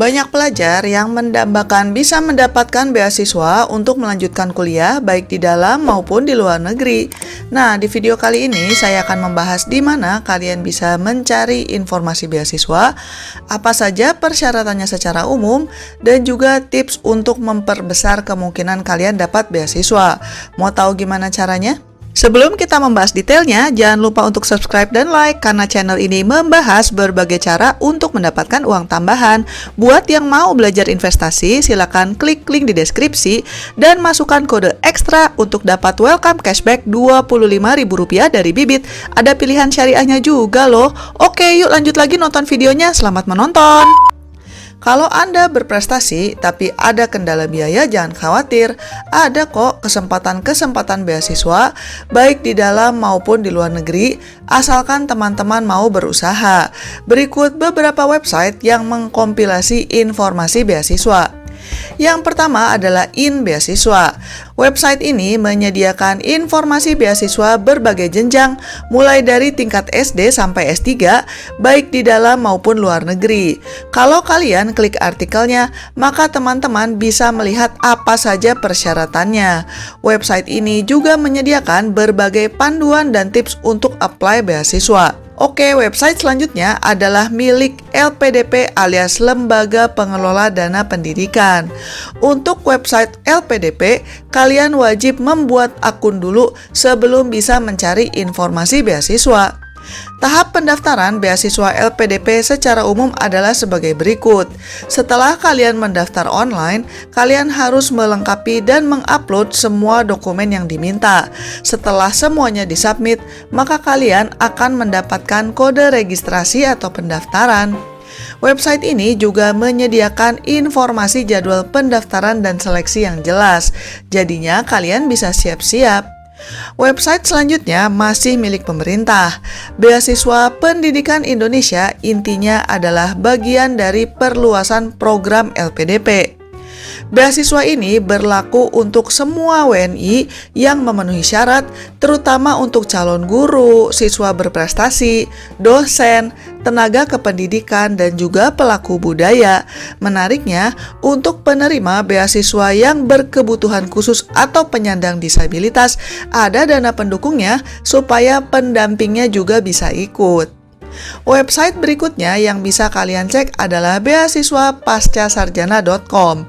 Banyak pelajar yang mendambakan bisa mendapatkan beasiswa untuk melanjutkan kuliah baik di dalam maupun di luar negeri. Nah, di video kali ini saya akan membahas di mana kalian bisa mencari informasi beasiswa, apa saja persyaratannya secara umum, dan juga tips untuk memperbesar kemungkinan kalian dapat beasiswa. Mau tahu gimana caranya? Sebelum kita membahas detailnya, jangan lupa untuk subscribe dan like karena channel ini membahas berbagai cara untuk mendapatkan uang tambahan. Buat yang mau belajar investasi, silakan klik link di deskripsi dan masukkan kode ekstra untuk dapat welcome cashback Rp25.000 dari Bibit. Ada pilihan syariahnya juga loh. Oke, yuk lanjut lagi nonton videonya. Selamat menonton! Kalau Anda berprestasi tapi ada kendala biaya, jangan khawatir. Ada kok kesempatan-kesempatan beasiswa baik di dalam maupun di luar negeri, asalkan teman-teman mau berusaha. Berikut beberapa website yang mengkompilasi informasi beasiswa. Yang pertama adalah InBeasiswa. Website ini menyediakan informasi beasiswa berbagai jenjang, mulai dari tingkat SD sampai S3, baik di dalam maupun luar negeri. Kalau kalian klik artikelnya, maka teman-teman bisa melihat apa saja persyaratannya. Website ini juga menyediakan berbagai panduan dan tips untuk apply beasiswa. Oke, website selanjutnya adalah milik LPDP alias Lembaga Pengelola Dana Pendidikan. Untuk website LPDP, kalian wajib membuat akun dulu sebelum bisa mencari informasi beasiswa. Tahap pendaftaran beasiswa LPDP secara umum adalah sebagai berikut. Setelah kalian mendaftar online, kalian harus melengkapi dan mengupload semua dokumen yang diminta. Setelah semuanya disubmit, maka kalian akan mendapatkan kode registrasi atau pendaftaran. Website ini juga menyediakan informasi jadwal pendaftaran dan seleksi yang jelas. Jadinya kalian bisa siap-siap. Website selanjutnya masih milik pemerintah. Beasiswa Pendidikan Indonesia intinya adalah bagian dari perluasan program LPDP. Beasiswa ini berlaku untuk semua WNI yang memenuhi syarat, terutama untuk calon guru, siswa berprestasi, dosen, tenaga kependidikan, dan juga pelaku budaya. Menariknya, untuk penerima beasiswa yang berkebutuhan khusus atau penyandang disabilitas, ada dana pendukungnya supaya pendampingnya juga bisa ikut. Website berikutnya yang bisa kalian cek adalah beasiswapascasarjana.com.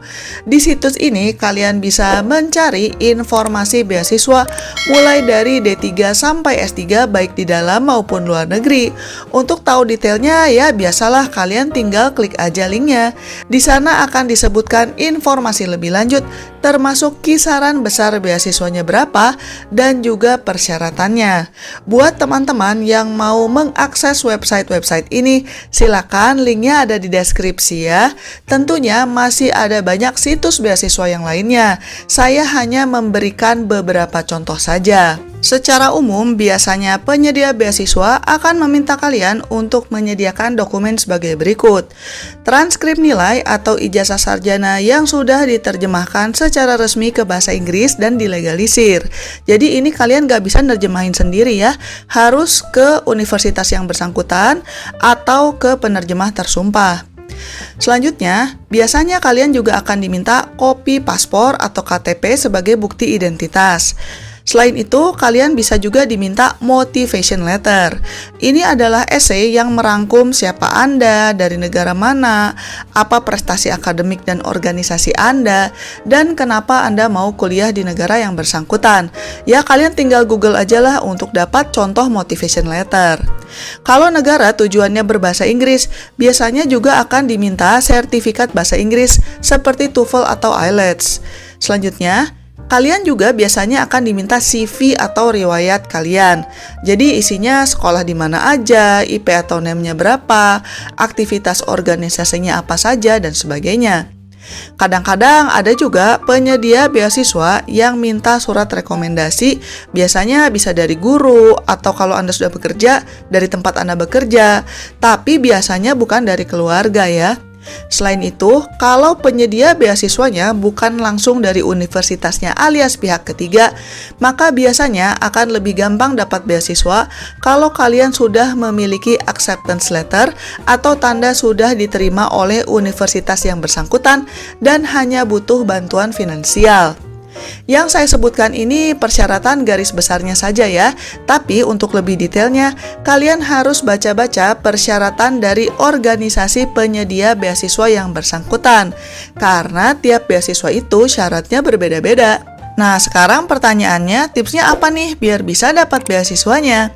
Di situs ini kalian bisa mencari informasi beasiswa mulai dari D3 sampai S3 baik di dalam maupun luar negeri. Untuk tahu detailnya ya biasalah kalian tinggal klik aja linknya. Di sana akan disebutkan informasi lebih lanjut termasuk kisaran besar beasiswanya berapa dan juga persyaratannya. Buat teman-teman yang mau mengakses website ini, silakan linknya ada di deskripsi ya. Tentunya masih ada banyak situs beasiswa yang lainnya. Saya hanya memberikan beberapa contoh saja. Secara umum, biasanya penyedia beasiswa akan meminta kalian untuk menyediakan dokumen sebagai berikut. Transkrip nilai atau ijazah sarjana yang sudah diterjemahkan secara resmi ke bahasa Inggris dan dilegalisir. Jadi ini kalian gak bisa nerjemahin sendiri ya, harus ke universitas yang bersangkutan atau ke penerjemah tersumpah. Selanjutnya, biasanya kalian juga akan diminta kopi paspor atau KTP sebagai bukti identitas. Selain itu, kalian bisa juga diminta motivation letter. Ini adalah esai yang merangkum siapa Anda, dari negara mana, apa prestasi akademik dan organisasi Anda, dan kenapa Anda mau kuliah di negara yang bersangkutan. Ya, kalian tinggal Google aja lah untuk dapat contoh motivation letter. Kalau negara tujuannya berbahasa Inggris, biasanya juga akan diminta sertifikat bahasa Inggris seperti TOEFL atau IELTS. Selanjutnya, kalian juga biasanya akan diminta CV atau riwayat kalian. Jadi isinya sekolah di mana aja, IP atau NAM-nya berapa, aktivitas organisasinya apa saja, dan sebagainya. Kadang-kadang ada juga penyedia beasiswa yang minta surat rekomendasi, biasanya bisa dari guru atau kalau Anda sudah bekerja, dari tempat Anda bekerja, tapi biasanya bukan dari keluarga ya. Selain itu, kalau penyedia beasiswanya bukan langsung dari universitasnya alias pihak ketiga, maka biasanya akan lebih gampang dapat beasiswa kalau kalian sudah memiliki acceptance letter atau tanda sudah diterima oleh universitas yang bersangkutan dan hanya butuh bantuan finansial. Yang saya sebutkan ini persyaratan garis besarnya saja ya, tapi untuk lebih detailnya, kalian harus baca-baca persyaratan dari organisasi penyedia beasiswa yang bersangkutan, karena tiap beasiswa itu syaratnya berbeda-beda. Nah, sekarang pertanyaannya, tipsnya apa nih biar bisa dapat beasiswanya?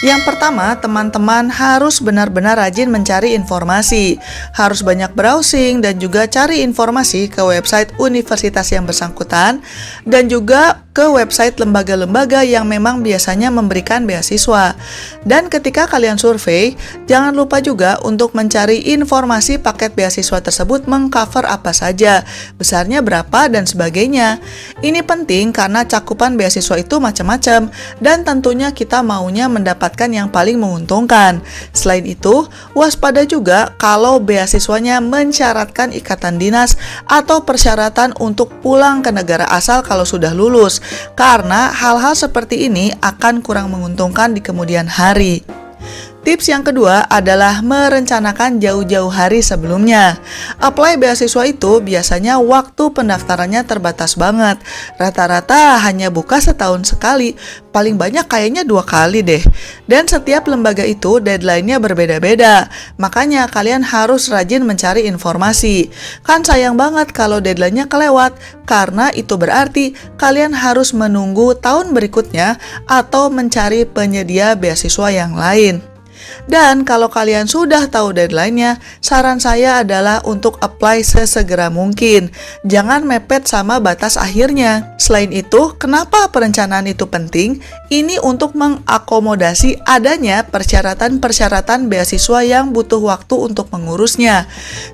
Yang pertama, teman-teman harus benar-benar rajin mencari informasi. Harus banyak browsing dan juga cari informasi ke website universitas yang bersangkutan dan juga ke website lembaga-lembaga yang memang biasanya memberikan beasiswa. Dan ketika kalian survei, jangan lupa juga untuk mencari informasi paket beasiswa tersebut mengcover apa saja, besarnya berapa, dan sebagainya. Ini penting karena cakupan beasiswa itu macam-macam dan tentunya kita maunya mendapatkan yang paling menguntungkan. Selain itu, waspada juga kalau beasiswanya mensyaratkan ikatan dinas atau persyaratan untuk pulang ke negara asal kalau sudah lulus, karena hal-hal seperti ini akan kurang menguntungkan di kemudian hari. Tips yang kedua adalah merencanakan jauh-jauh hari sebelumnya. Apply beasiswa itu biasanya waktu pendaftarannya terbatas banget. Rata-rata hanya buka setahun sekali, paling banyak kayaknya 2 kali deh. Dan setiap lembaga itu deadline-nya berbeda-beda. Makanya kalian harus rajin mencari informasi. Kan sayang banget kalau deadline-nya kelewat, karena itu berarti kalian harus menunggu tahun berikutnya atau mencari penyedia beasiswa yang lain. Dan kalau kalian sudah tahu deadline-nya, saran saya adalah untuk apply sesegera mungkin. Jangan mepet sama batas akhirnya. Selain itu, kenapa perencanaan itu penting? Ini untuk mengakomodasi adanya persyaratan-persyaratan beasiswa yang butuh waktu untuk mengurusnya.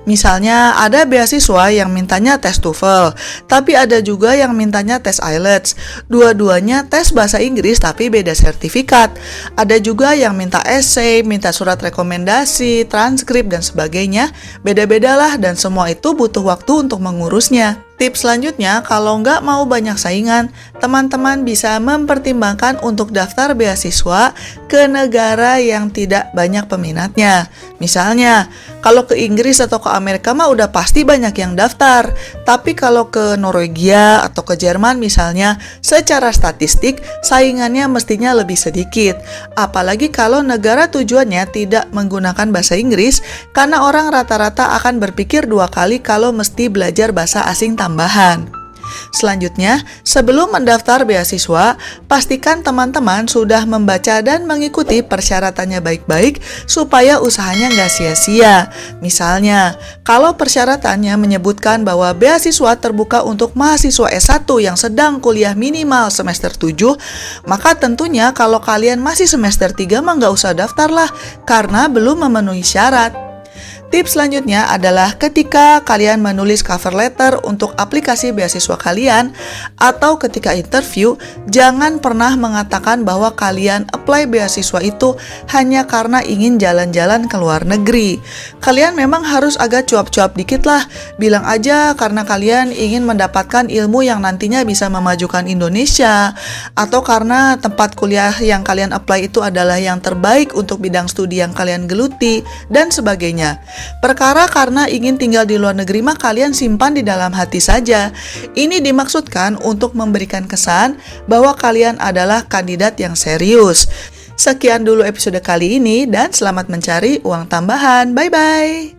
Misalnya, ada beasiswa yang mintanya tes TOEFL, tapi ada juga yang mintanya tes IELTS. Dua-duanya tes bahasa Inggris tapi beda sertifikat. Ada juga yang minta essay, minta surat rekomendasi, transkrip, dan sebagainya. Beda-bedalah dan semua itu butuh waktu untuk mengurusnya. Tips selanjutnya, kalau nggak mau banyak saingan, teman-teman bisa mempertimbangkan untuk daftar beasiswa ke negara yang tidak banyak peminatnya. Misalnya, kalau ke Inggris atau ke Amerika mah udah pasti banyak yang daftar. Tapi kalau ke Norwegia atau ke Jerman misalnya, secara statistik saingannya mestinya lebih sedikit. Apalagi kalau negara tujuannya tidak menggunakan bahasa Inggris, karena orang rata-rata akan berpikir 2 kali kalau mesti belajar bahasa asing tambahan. Selanjutnya, sebelum mendaftar beasiswa, pastikan teman-teman sudah membaca dan mengikuti persyaratannya baik-baik supaya usahanya nggak sia-sia. Misalnya, kalau persyaratannya menyebutkan bahwa beasiswa terbuka untuk mahasiswa S1 yang sedang kuliah minimal semester 7, maka tentunya kalau kalian masih semester 3 mah nggak usah daftar lah, karena belum memenuhi syarat. Tips selanjutnya adalah ketika kalian menulis cover letter untuk aplikasi beasiswa kalian atau ketika interview, jangan pernah mengatakan bahwa kalian apply beasiswa itu hanya karena ingin jalan-jalan ke luar negeri. Kalian memang harus agak cuap-cuap dikit lah, bilang aja karena kalian ingin mendapatkan ilmu yang nantinya bisa memajukan Indonesia, atau karena tempat kuliah yang kalian apply itu adalah yang terbaik untuk bidang studi yang kalian geluti, dan sebagainya. Perkara karena ingin tinggal di luar negeri mah kalian simpan di dalam hati saja. Ini dimaksudkan untuk memberikan kesan bahwa kalian adalah kandidat yang serius. Sekian dulu episode kali ini dan selamat mencari uang tambahan. Bye-bye.